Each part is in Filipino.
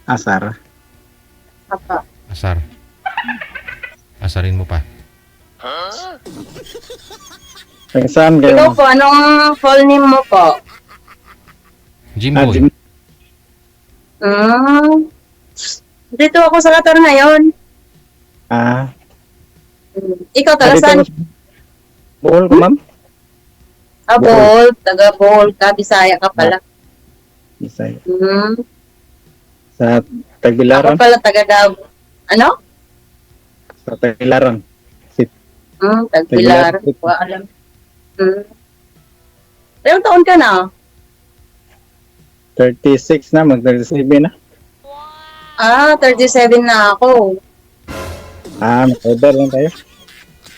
Asar. Apa. Asar. Asarin mo pa. Saan kayo? Ikaw po, anong full name mo po? Jimboy. Jim. Hmm. Dito ako sa Qatar ngayon. Ah. Ikaw, taga Dito saan? ako sa- Bohol ko, ma'am? Bohol. Taga Bohol ka, Bisaya ka pala. Bisaya. Ako Sa Tagbilaran. pala taga Davao. Ano? Sa Tagbilaran. Tagbilar. Tagbilaran. Wa alam. Ilang taon ka na? 36 na, mag-37 na. 37 na ako. Ah, mag-order lang tayo.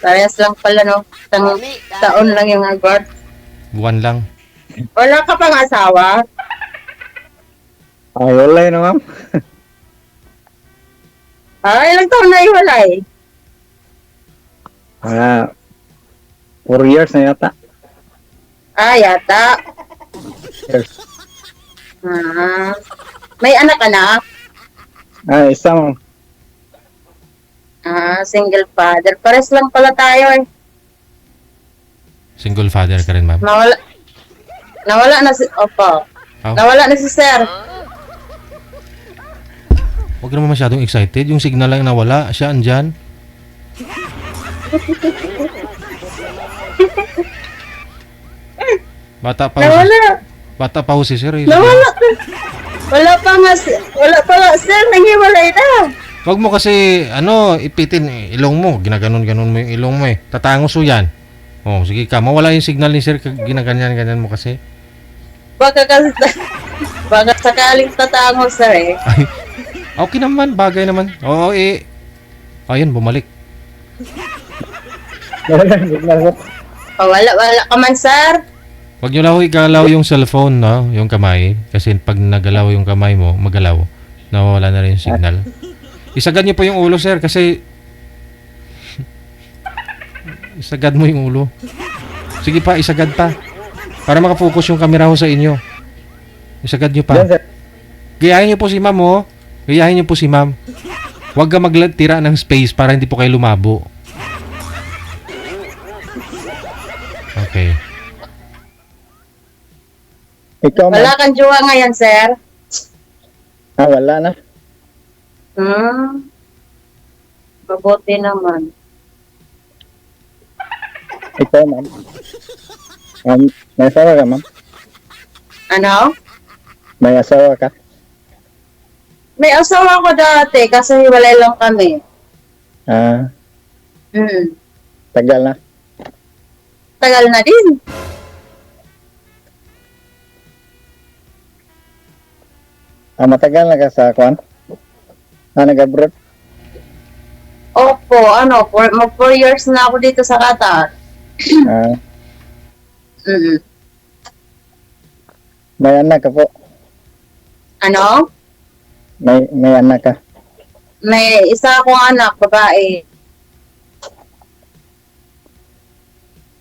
Parehas lang pala, no? Taon lang yung agward. Buwan lang. Wala ka pang asawa? Ah, wala yun, ma'am. Ilang taon na iwalay? Ah, 4 years na yata. Yata. Yes. May anak ka na? Ah, isa, ma'am. Single father. Pares lang pala tayo eh. Single father ka rin, ma'am. Nawala na si... Opo. Oh. Nawala na si sir. Huwag naman masyadong excited. Yung signal lang nawala. Siya andyan. Bata pa ho si, Nawala. bata pa ho si sir. Eh. Nawala. Wala pa nga sir. Nanghiwalay na. Huwag mo kasi, ipitin ilong mo. Ginaganon-ganon mo yung ilong mo eh. Tatangos ho yan. Oh, sige ka. Mawala yung signal ni sir. Ginaganyan-ganyan mo kasi. Baka sakaling tatango sir eh. Ay, okay naman. Bagay naman. Oo, ayun, bumalik. Wala ka man sir. Huwag nyo lang ho igalaw yung cellphone, no? Yung kamay. Kasi pag nagalaw yung kamay mo, magalaw. Nawawala na rin yung signal. Isagad nyo po yung ulo, sir, kasi... Isagad mo yung ulo. Sige pa, isagad pa. Para makafocus yung camera ho sa inyo. Isagad nyo pa. Yan, sir. Gayahin nyo po si ma'am, oh. Gayahin nyo po si ma'am. Huwag ka magtira ng space para hindi po kayo lumabo. Okay. Ikaw, ma'am. Wala kang jowa ngayon sir. Ah, wala na. Mabuti naman. Ikaw, ma'am. May asawa ka, ma'am? Ano? May asawa ka? May asawa ko dati kasi hiwalay lang kami. Ah, tagal na. Tagal na din. Ah, matagal na ka sa kwan? Ah, nag-abroad? Opo, 4 years na ako dito sa Qatar. Ah, Mm. may anak ka po. Ano? May anak ka. May isa akong anak, babae.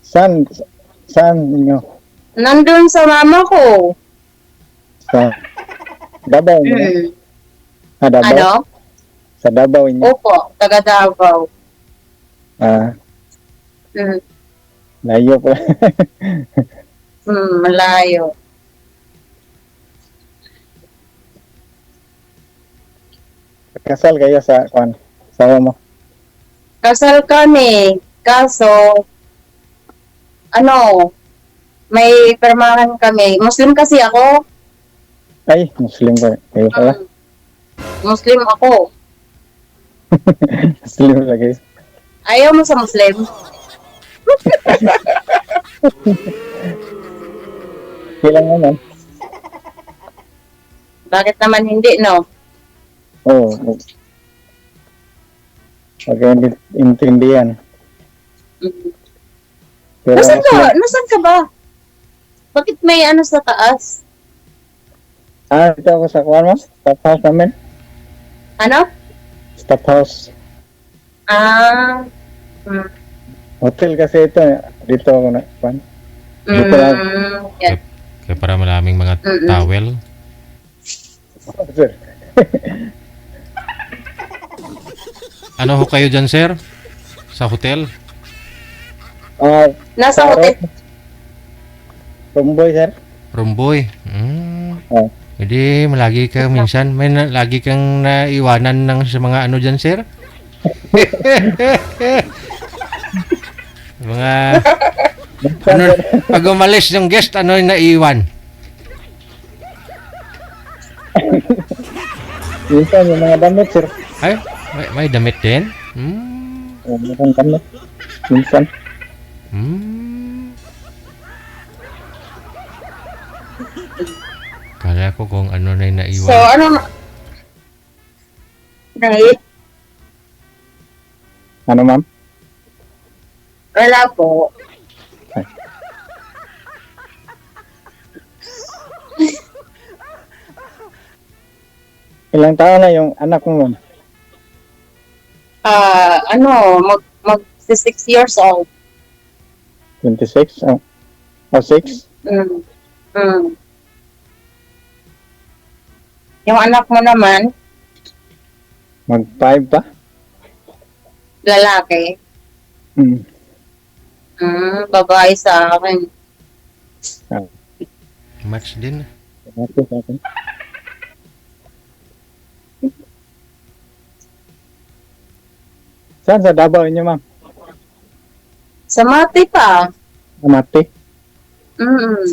Saan ninyo? Nandun sa mama ko. Sa Davao ninyo? Ah, Davao? Ano? Sa Davao ninyo? Opo, taga Davao. Ah, Mm. layo po. Malayo. Kasal kayo sa kwan? Sawa mo? Kasal kami. Kaso, may permahan kami. Muslim kasi ako. Ay, Muslim ko. Kayo pala. Muslim ako. Muslim lagi. Ayaw mo sa Muslim? Kailan naman? Bakit naman hindi, no? Oo. Pagkaintindihan. Pero Nasaan ka ba? Bakit may sa taas? Ah, ito ako sa kwan mo? Staff house namin? Ano? Staff house. Ah. Hotel kasi ito. Dito ako na kwan. Yan. Kaya para maraming mga towel. Sir. Ano ho kayo dyan, sir? Sa hotel? Nasa hotel. Tumboy, sir. Romboy? Oh. Hindi, malagi ka minsan. Lagi kang naiwanan ng sa mga ano dyan, sir? Mga... Ano, pag umalis yung guest, ano yung naiwan? Minsan yung mga damit, sir. Ay, may damit din? Meron damit. Minsan. Kala ko kung ano na yung naiwan. So, ano na? Night? Ano, ma'am? Wala po. Ilang taon na yung anak mo, ma'am? Mag 6 years old. 26? Oh. O 6? Mm. Mm. Yung anak mo naman, Mag 5 pa? lalaki. Hmm. Babae sa akin. Match din. Okay, sa akin. Saan sa Davao inyo, ma'am? Sa mati pa. Amati? Mm.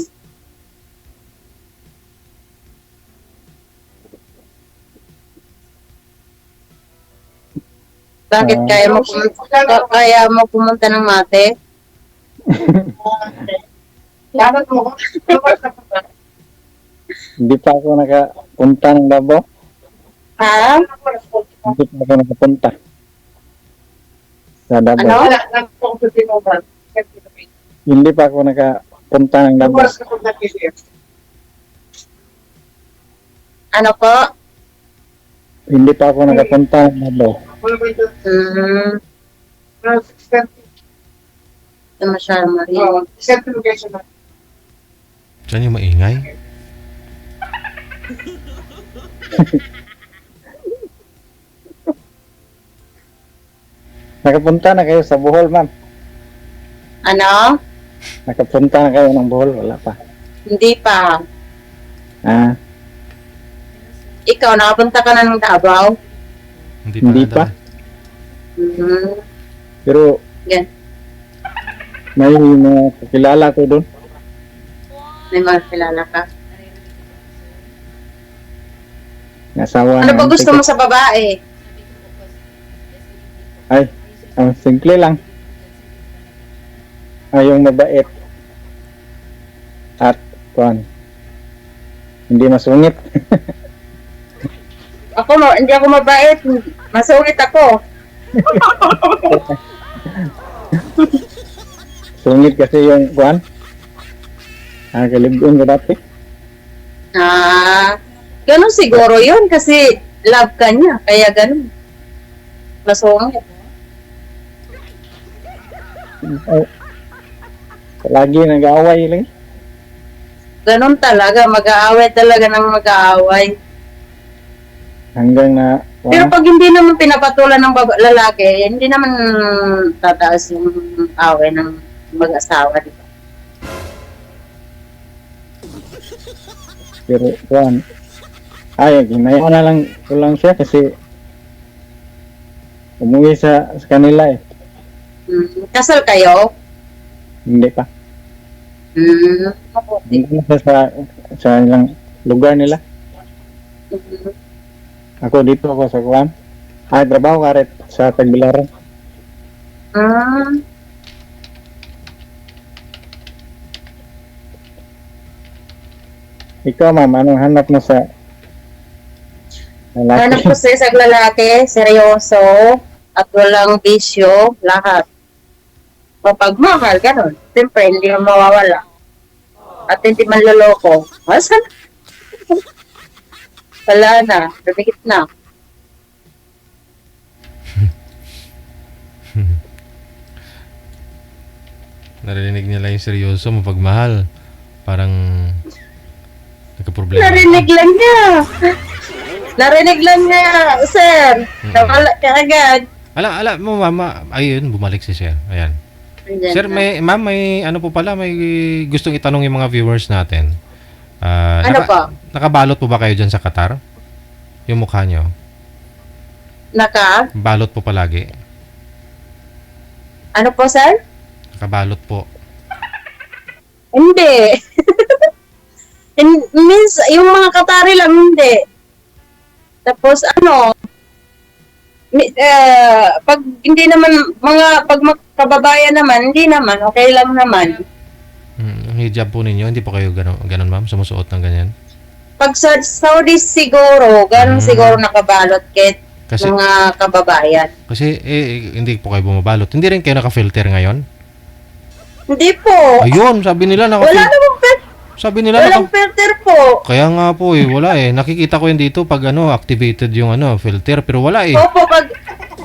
Bakit kaya mo pumunta ng mate? Dapat mo. Hindi pa ako nakapunta ng Davao. Ha? Hindi pa ako nakapunta. Sa Davao. Ano? Hindi pa ako nakapunta ng Davao. Ano po? Hindi pa ako nakapunta ng Davao. Ito masyadong marinig. Saan yung maingay? Nakapunta na kayo sa Bohol, ma'am. Ano? Nakapunta na kayo ng Bohol? Wala pa. Hindi pa. Ah, Ikaw, nakapunta ka na ng Davao? Hindi pa. Pero Yan. may mga kakilala ko doon. May mga kilala ka. Nasawa Ano na ba ang gusto ticket. mo sa babae? Ay, ang simple lang. Ay, yung mabait. At, kuhan. Hindi masungit. Ako, hindi ako mabait. Masungit ako. Sungit kasi yung kuhan. Kalibun ko dati. Ganun siguro yun kasi love ka niya. Kaya ganun. Masungit. Ay, lagi nag-aaway lang. Ganun talaga. Mag-aaway talaga ng mag-aaway. Hanggang na, Pero pag hindi naman pinapatulan ng lalaki, hindi naman tataas yung away ng mag-asawa, di ba? pero kuhan. Ay, ginaya na lang ko lang siya kasi umuwi sa kanila eh. Kasal kayo? Hindi pa. Mabuti. Hindi na siya sa ilang lugar nila. Ako dito ako sa kuhan. Ay, trabaho ka rin sa Tagbilaran. Ikaw, ma'am, anong hanap mo sa lalaki? Hanap ko sa isang lalaki, seryoso, at walang bisyo, lahat. Mapagmahal, ganun. Siyempre, hindi mo mawawala. At hindi manloloko. Masan? Wala na. Dumikit na. Narinig nila yung seryoso, mapagmahal. Parang nagka-problema. Narinig lang niya. Narinig lang niya, sir. Nawala ka agad. Ala mo mama, ayun, bumalik si sir. Ayan. Andyan Sir, na. ma'am, may ano po pala, may gustong itanong yung mga viewers natin. Ano po? Nakabalot po ba kayo dyan sa Qatar? Yung mukha nyo? Balot po palagi. Ano po, sir? Nakabalot po. Hindi. Means, yung mga Katari lang, hindi. Tapos, pag hindi naman, pag kababayan naman, hindi naman, okay lang naman. Ang hijab po ninyo, hindi po kayo ganun ma'am, sumusuot ng ganyan? Pag sa Saudi siguro, ganun siguro nakabalot kahit Kasi, mga kababayan. kasi hindi po kayo bumabalot. Hindi rin kayo naka-filter ngayon? Hindi po. Ayun, sabi nila Wala namang Sabi nila walang filter po. Kaya nga po wala eh. Nakikita ko yun dito pag activated yung filter pero wala eh. Opo,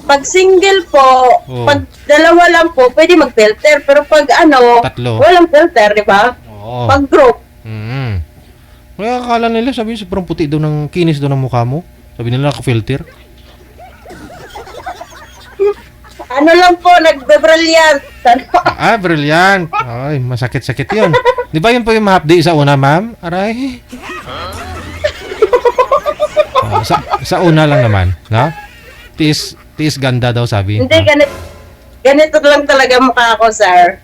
pag single po, Oo. pag dalawa lang po, pwede mag-filter. Pero pag Tatlo. walang filter, di ba? Oo. Pag group. Kaya akala nila sabi sobrang puti daw ng kinis daw ng mukha mo. Sabi nila naka-filter. Ano lang po, nagbe-brilliant. Brilliant. Ay, masakit-sakit yun. Di ba yun po yung mahapdi sa una, ma'am? Aray. Sa una lang naman, no? Tiis ganda daw sabi. Hindi, ganito lang talaga mukha ko, sir.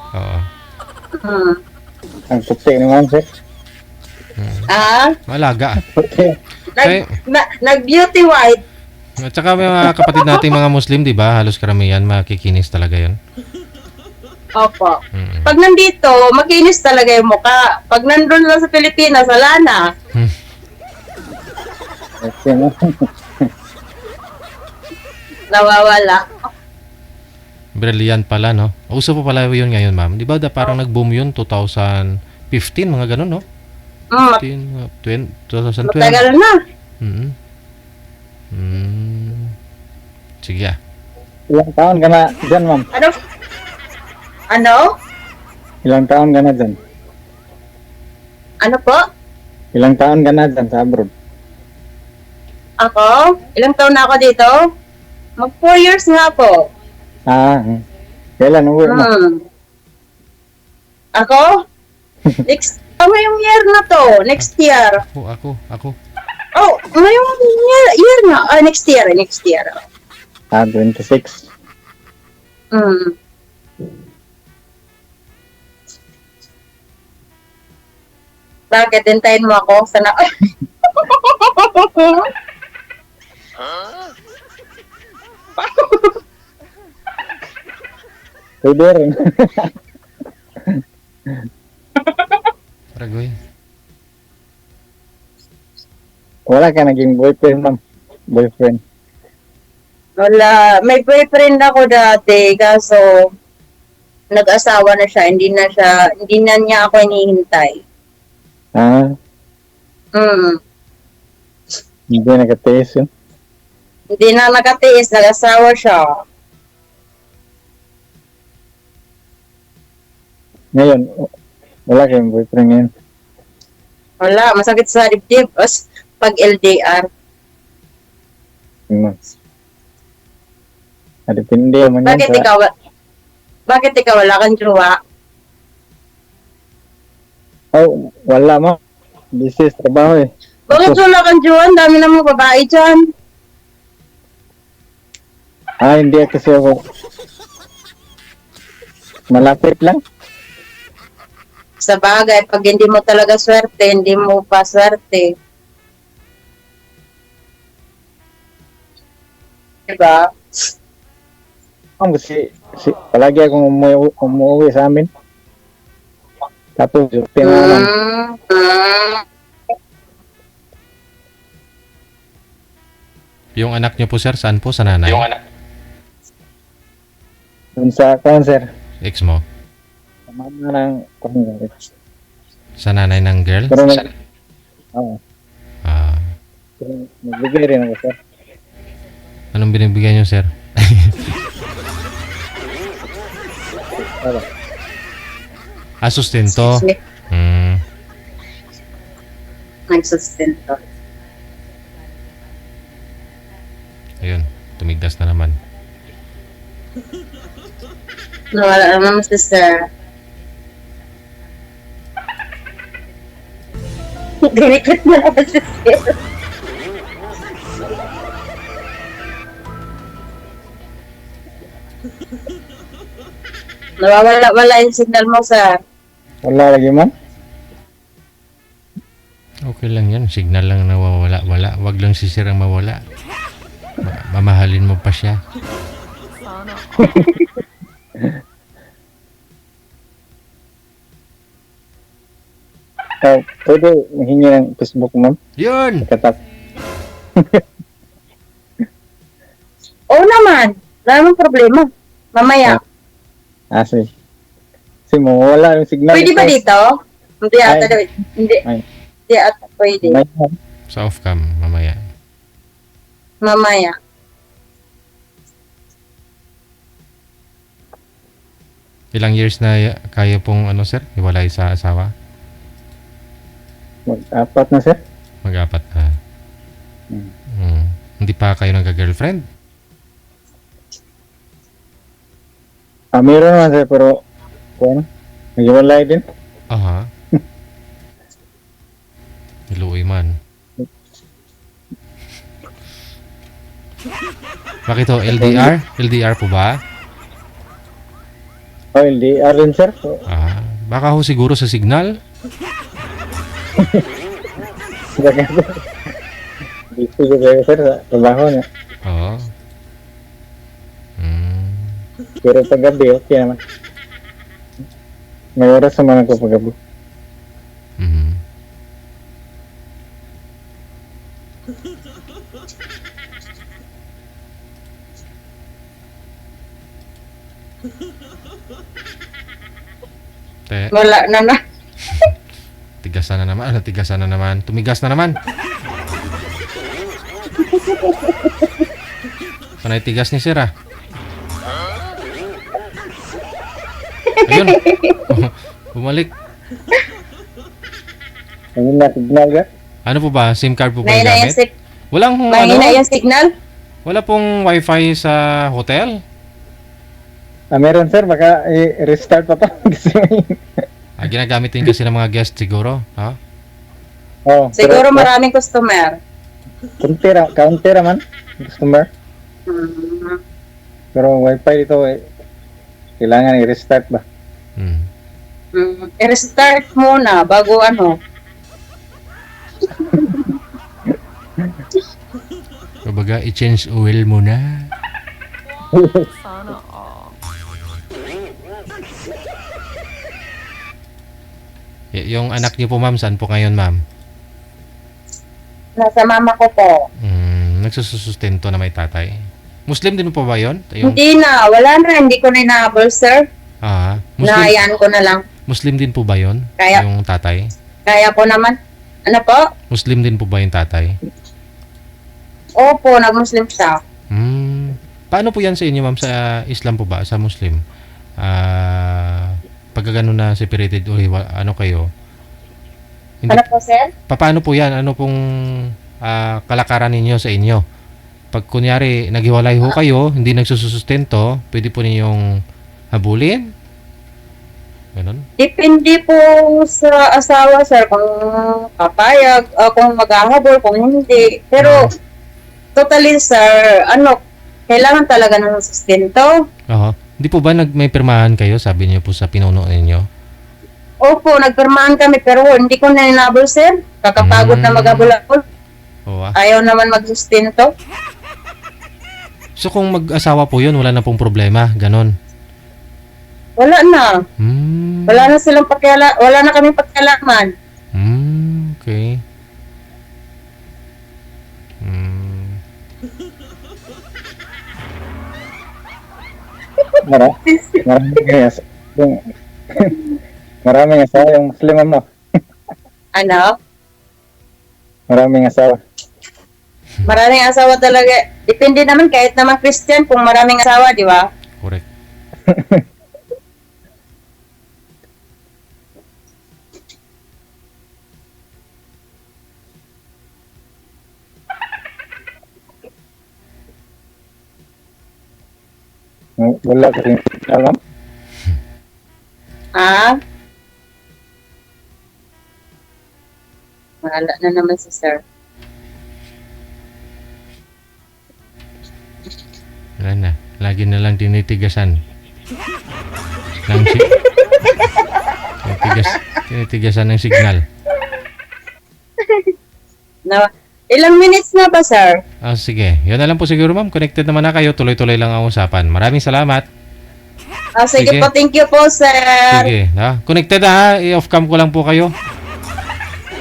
Oo. Ang puti naman, sir. Malaga. Puti. Nag-beauty white. At saka may mga kapatid nating mga Muslim, di ba? Halos karamihan, makikinis talaga yun. Opo. Pag nandito, makinis talaga yung mukha. Pag nandun lang sa Pilipinas, wala na. Okay, no? Nawawala. Brilliant pala, no? Uso pa pala yun ngayon, ma'am. Di ba parang nag-boom yun 2015, mga ganun, no? 2012. Matagal na. Sige Ilang taon ka na dyan, ma'am? Ano? Ilang taon ka na dyan? Ano po? Ilang taon ka na dyan sa abroad? Ako? Ilang taon na ako dito? Mag 4 years nga po. Kailan uwi mo? Ako? Ngayong year na to. Next year. Ako. Oh, ngayong year na. Next year. 26. Bakit? Hintayin mo ako? Sana... Pwede rin. Paragoy. Wala ka naging boyfriend, ma'am? Boyfriend. Wala. May boyfriend ako dati, kaso nag-asawa na siya. Hindi na niya ako hinihintay. Hindi nakatiis yun. Hindi na nakatiis, nag-asawa siya. Ngayon, wala kayong boyfriend ngayon. Wala, masakit sa dibdib. Pag LDR. Depende naman yan Bakit ikaw wala kang jowa? Wala, ma'am. Busy sa trabaho eh. Bakit wala kang jowa? Ang dami namang babae dyan. Hindi kasi ako. Malapit lang. Sa bagay, pag hindi mo talaga swerte, hindi mo pa swerte. Diba? Kasi palagi akong umuwi sa amin. Tapos, tinalan. Yung anak niyo po, sir, saan po? Sa nanay? Dun sa cancer. Ex mo? Sa mama ng cancer. Sa nanay ng girl? Pero Ah. nagbigay rin ako, sir. Anong binibigyan niyo, sir? Excuse Sustento. me. Nagsustento. Ayun, tumigdas na naman. Nawala naman si sir. Dinikit na naman si sir. Nawawala-wala yung signal mo, sir. Wala lagi man. Okay lang yan. Signal lang nawawala. Wala. Wag lang si sir ang mawala. Mamahalin mo pa siya. Pwede hingi ng Facebook, ma'am. Yun! Katap. Oo naman. Wala namang problema. Mamaya. Sige. Kasi mawala yung signal. Pwede ba dito? Hindi ata Ay. daw. Hindi. Ay. Hindi ata pwede. May, Sa off-cam, mamaya. Mamaya. Ilang years na kayo pong, ano sir, iwalay sa asawa? Mag-apat na, sir. Mag-apat na. Hmm. Hindi pa kayo nagka-girlfriend? Meron naman, sir, pero kung nag-iwalay din. Aha. Iluoy man. Bakit ho? LDR? LDR po ba? LDR din, sir. Baka ho siguro sa signal? Dito ko kayo, sir, sa trabaho niya. Oo. Pero pag gabi, okay naman. May oras naman ako pag gabi. Mhm. Wala na na. Tigasan na naman. Tigasan na naman. Tumigas na naman. Panay tigas ni sir ah. Ayun. Bumalik. Ayun na, signal ka? Ano po ba? SIM card po ba yung Mahina yung, gamit? Walang mahina yung signal. wala pong wifi sa hotel? Meron, sir. Baka i-restart pa to. Kasi Ginagamit din kasi ng mga guest siguro. Ha? Siguro maraming customer. Counter man. Customer. Hmm. Pero wifi dito, kailangan i-restart ba? I-restart muna bago ano. Kumbaga, i-change oil muna. Yung anak niyo po, ma'am, saan po ngayon, ma'am? Nasa mama ko po. Nagsusustento na may tatay. Muslim din po ba yun? Hindi na. Wala na. Hindi ko na inahabol, sir. Muslim, Nahayaan ko na lang. Muslim din po ba yun? Kaya- Yung tatay? Kaya ko naman. Ano po? Muslim din po ba yung tatay? Opo, nag-Muslim siya. Paano po yan sa inyo, ma'am? Sa Islam po ba? Sa Muslim? Pagka gano'n na separated o ano kayo? Hindi, Ano po, sir? paano po yan? Ano pong kalakaran ninyo sa inyo? Pag kunyari, naghiwalay ho kayo, hindi nagsusustento, pwede po ninyong habulin? Ganon? Depende po sa asawa, sir, kung papayag, kung maghahabol, kung hindi. Pero, totally, sir, kailangan talaga ng sustento. Hindi po ba may pirmahan kayo, sabi niyo po sa pinuno ninyo? Opo, nagpirmahan kami, pero hindi ko na inabol, sir. Kakapagod na maghabol-habol. Ayaw naman magsustento. So kung mag-asawa po yun, wala na pong problema, ganon? Wala na. Wala na silang wala na kaming pakialaman. Okay. Maraming asawa yung Muslim mo. Ano? Maraming asawa. Maraming asawa talaga. Depende naman kahit naman Christian kung maraming asawa, di ba? Correct. Wala kasi alam. Ah? Wala na naman si sir. Wala na. Lagi na lang tinitigasan. Ng tinitigasan ng signal. Ilang minutes na ba, sir? Ah, sige. Yun na lang po siguro, ma'am. Connected naman na kayo. Tuloy-tuloy lang ang usapan. Maraming salamat. Sige Sige. po, thank you po, sir. Sige. Connected ha. I-off cam ko lang po kayo.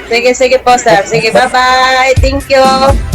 Sige po, sir. Sige, bye-bye. Thank you.